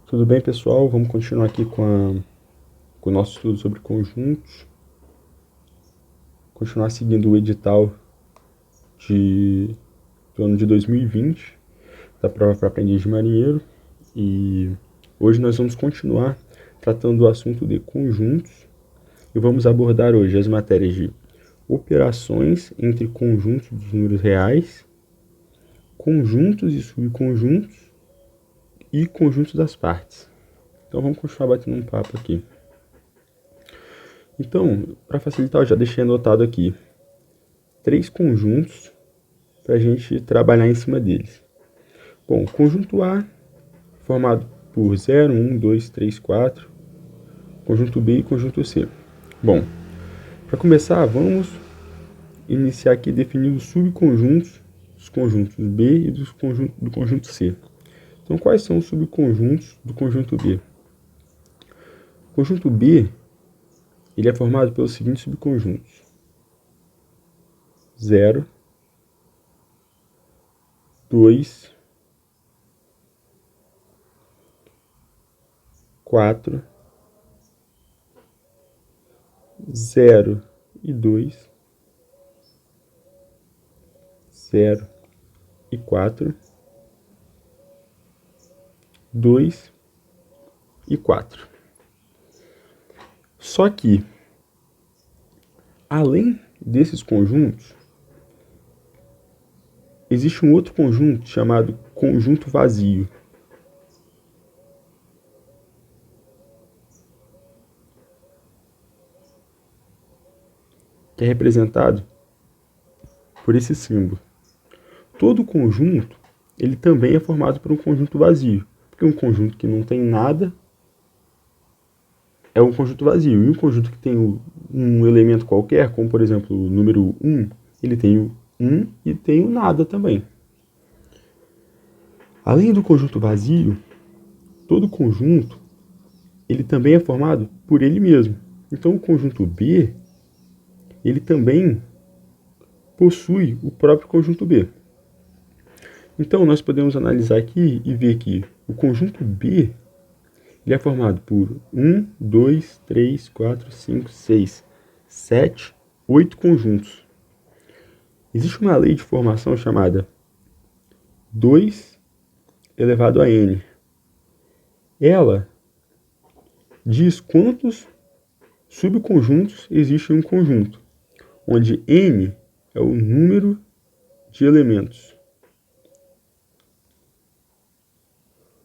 Tudo bem, pessoal? Vamos continuar aqui com o nosso estudo sobre conjuntos. Continuar seguindo o edital do ano de 2020, da prova para aprendiz de marinheiro. E hoje nós vamos continuar tratando do assunto de conjuntos. E vamos abordar hoje as matérias de operações entre conjuntos dos números reais, conjuntos e subconjuntos e conjuntos das partes. Então vamos continuar batendo um papo aqui. Então, para facilitar, eu já deixei anotado aqui 3 conjuntos para a gente trabalhar em cima deles. Bom, conjunto A, formado por 0, 1, 2, 3, 4. Conjunto B e conjunto C. Bom, para começar, vamos iniciar aqui definindo os subconjuntos dos conjuntos B e do conjunto C. Então, quais são os subconjuntos do conjunto B? O conjunto B ele é formado pelos seguintes subconjuntos: 0, 2, 4, 0 e 2, 0 e 4, 2 e 4. Só que, além desses conjuntos, existe um outro conjunto chamado conjunto vazio. Que é representado por esse símbolo. Todo conjunto, ele também é formado por um conjunto vazio, porque um conjunto que não tem nada é um conjunto vazio, e um conjunto que tem um elemento qualquer, como por exemplo o número 1, ele tem o 1 e tem o nada também. Além do conjunto vazio, todo conjunto, ele também é formado por ele mesmo. Então o conjunto B, ele também possui o próprio conjunto B. Então, nós podemos analisar aqui e ver que o conjunto B ele é formado por 1, 2, 3, 4, 5, 6, 7, 8 conjuntos. Existe uma lei de formação chamada 2 elevado a n. Ela diz quantos subconjuntos existem em um conjunto, onde n é o número de elementos.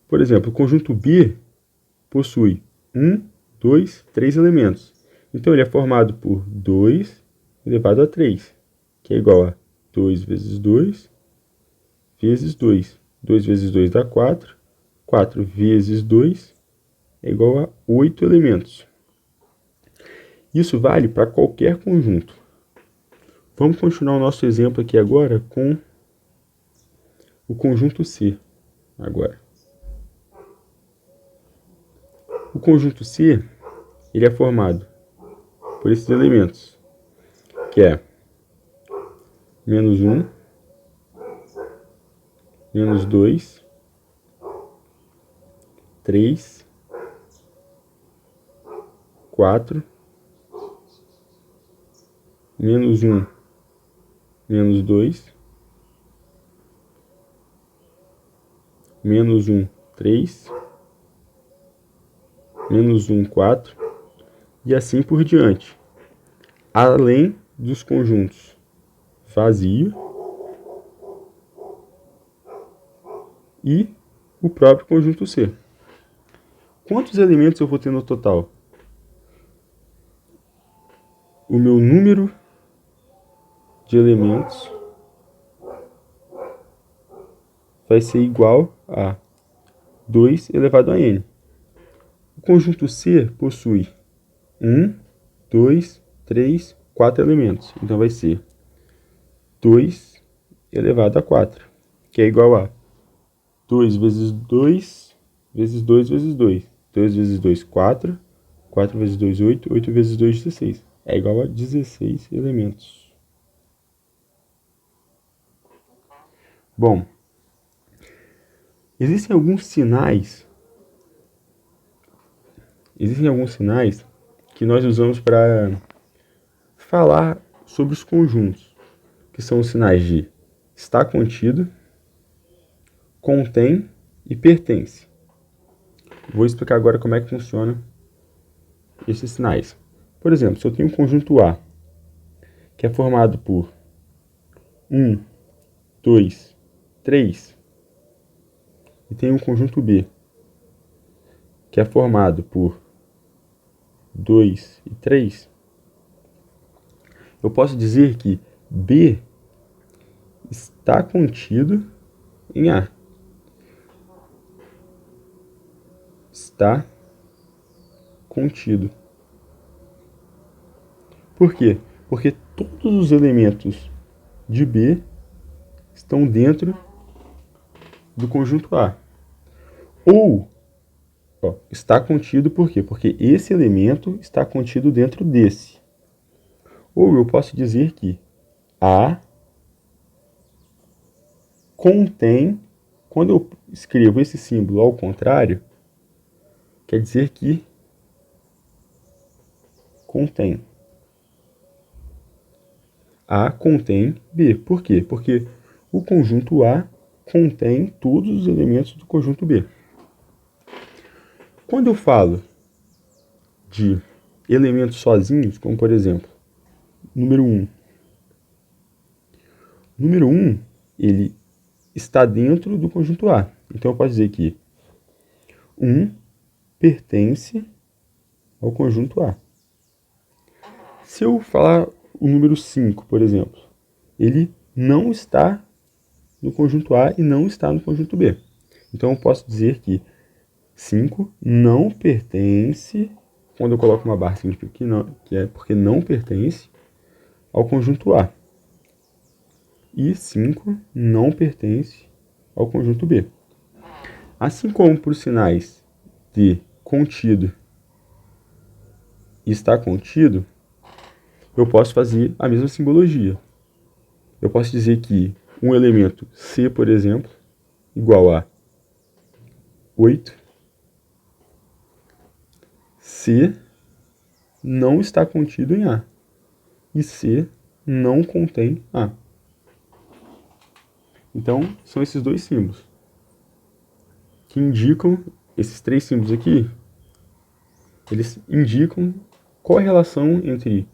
Por exemplo, o conjunto B possui 1, 2, 3 elementos. Então, ele é formado por 2 elevado a 3, que é igual a 2 vezes 2 vezes 2. 2 vezes 2 dá 4. 4 vezes 2 é igual a 8 elementos. Isso vale para qualquer conjunto. Vamos continuar o nosso exemplo aqui agora com o conjunto C. Agora. O conjunto C ele é formado por esses elementos, que é menos 1, menos 2, 3, 4, menos 1, menos 2, menos 1, 3, menos 1, 4, e assim por diante. Além dos conjuntos vazio e o próprio conjunto C. Quantos elementos eu vou ter no total? O meu número de elementos vai ser igual a 2 elevado a n. O conjunto C possui 1, 2, 3, 4 elementos. Então vai ser 2 elevado a 4, que é igual a 2 vezes 2 vezes 2 vezes 2. 2 vezes 2, 4. 4 vezes 2, 8. 8 vezes 2, 16. É igual a 16 elementos. Bom, existem alguns sinais existem alguns sinais que nós usamos para falar sobre os conjuntos, que são os sinais de está contido, contém e pertence. Vou explicar agora como é que funciona esses sinais. Por exemplo, se eu tenho um conjunto A, que é formado por 1, 2, 3, e tenho um conjunto B, que é formado por 2 e 3, eu posso dizer que B está contido em A. Está contido. Por quê? Porque todos os elementos de B estão dentro do conjunto A. Ou, está contido por quê? Porque esse elemento está contido dentro desse. Ou eu posso dizer que A contém, quando eu escrevo esse símbolo ao contrário, quer dizer que contém. A contém B. Por quê? Porque o conjunto A contém todos os elementos do conjunto B. Quando eu falo de elementos sozinhos, como por exemplo, número 1. Número 1, ele está dentro do conjunto A. Então eu posso dizer que 1 pertence ao conjunto A. Se eu falar o número 5, por exemplo, ele não está no conjunto A e não está no conjunto B. Então eu posso dizer que 5 não pertence, quando eu coloco uma barra significa que é porque não pertence ao conjunto A. E 5 não pertence ao conjunto B. Assim como para os sinais de contido e está contido, eu posso fazer a mesma simbologia. Eu posso dizer que um elemento C, por exemplo, igual a 8. C não está contido em A. E C não contém A. Então, são esses dois símbolos que indicam, esses três símbolos aqui, eles indicam qual a relação entre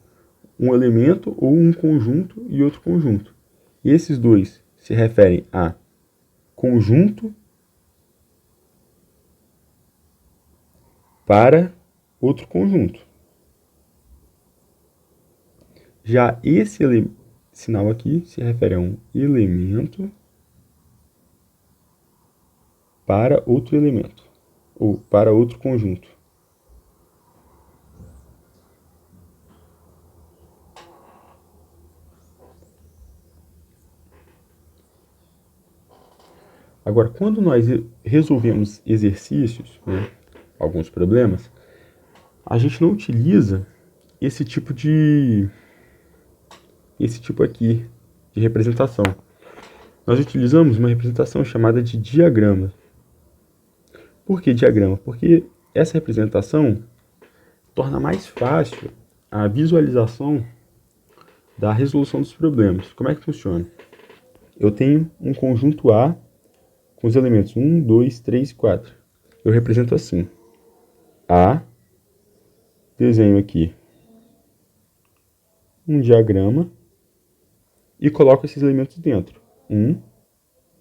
um elemento ou um conjunto e outro conjunto. E esses dois se referem a conjunto para outro conjunto. Já esse sinal aqui se refere a um elemento para outro elemento, ou para outro conjunto. Agora, quando nós resolvemos exercícios, né, alguns problemas, a gente não utiliza esse tipo aqui de representação. Nós utilizamos uma representação chamada de diagrama. Por que diagrama? Porque essa representação torna mais fácil a visualização da resolução dos problemas. Como é que funciona? Eu tenho um conjunto A com os elementos 1, 2, 3 e 4. Eu represento assim. A, desenho aqui um diagrama e coloco esses elementos dentro. 1,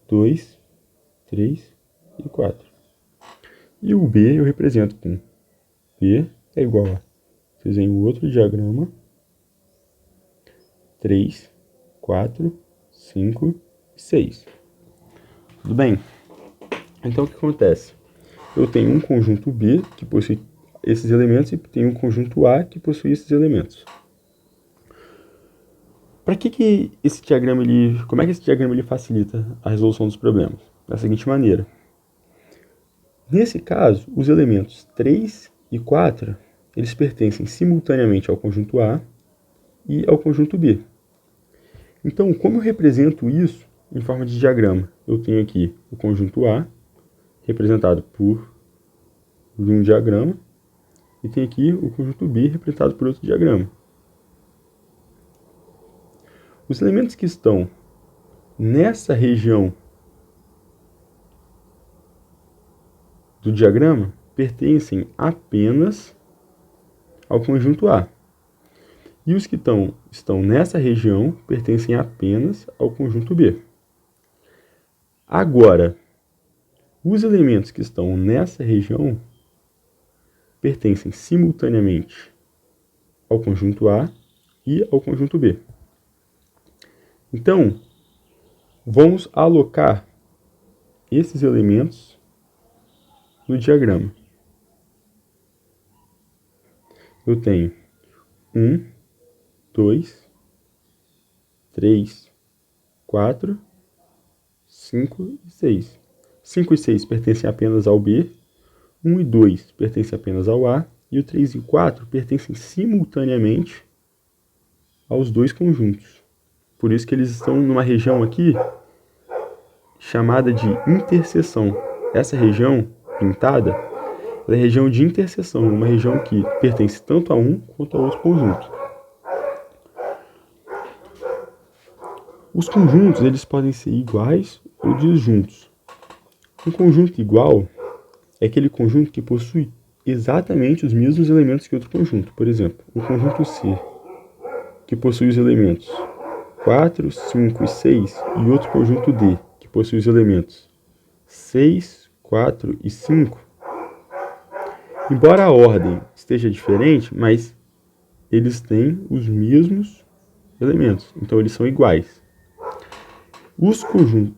2, 3 e 4. E o B eu represento com B é igual a, desenho outro diagrama, 3, 4, 5 e 6. Tudo bem? Então o que acontece? Eu tenho um conjunto B que possui esses elementos e tenho um conjunto A que possui esses elementos. Para que esse diagrama como é que esse diagrama facilita a resolução dos problemas? Da seguinte maneira. Nesse caso, os elementos 3 e 4, eles pertencem simultaneamente ao conjunto A e ao conjunto B. Então, como eu represento isso em forma de diagrama? Eu tenho aqui o conjunto A, representado por um diagrama, e tem aqui o conjunto B representado por outro diagrama. Os elementos que estão nessa região do diagrama pertencem apenas ao conjunto A. E os que estão nessa região pertencem apenas ao conjunto B. Agora, os elementos que estão nessa região pertencem simultaneamente ao conjunto A e ao conjunto B. Então, vamos alocar esses elementos no diagrama. Eu tenho 1, 2, 3, 4, 5 e 6. 5 e 6 pertencem apenas ao B, 1 e 2 pertencem apenas ao A, e o 3 e 4 pertencem simultaneamente aos dois conjuntos. Por isso que eles estão numa região aqui chamada de interseção. Essa região pintada é a região de interseção, uma região que pertence tanto a um quanto a outro conjunto. Os conjuntos eles podem ser iguais ou disjuntos. Um conjunto igual é aquele conjunto que possui exatamente os mesmos elementos que outro conjunto. Por exemplo, um conjunto C, que possui os elementos 4, 5 e 6, e outro conjunto D, que possui os elementos 6, 4 e 5. Embora a ordem esteja diferente, mas eles têm os mesmos elementos, então eles são iguais. Os conjuntos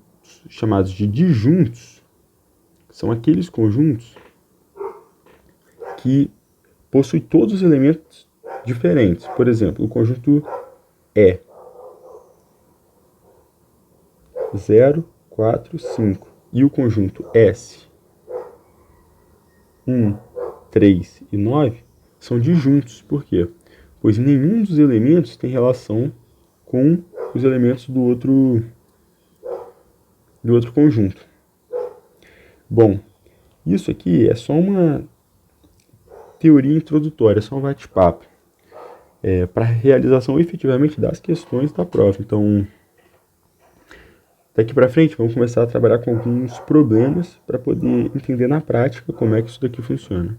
chamados de disjuntos são aqueles conjuntos que possuem todos os elementos diferentes. Por exemplo, o conjunto E. 0, 4, 5. E o conjunto S. 1, 3 e 9 são disjuntos. Por quê? Pois nenhum dos elementos tem relação com os elementos do outro conjunto. Bom, isso aqui é só uma teoria introdutória, é só um bate-papo. Para a realização efetivamente das questões da prova. Então, daqui para frente, vamos começar a trabalhar com alguns problemas para poder entender na prática como é que isso daqui funciona.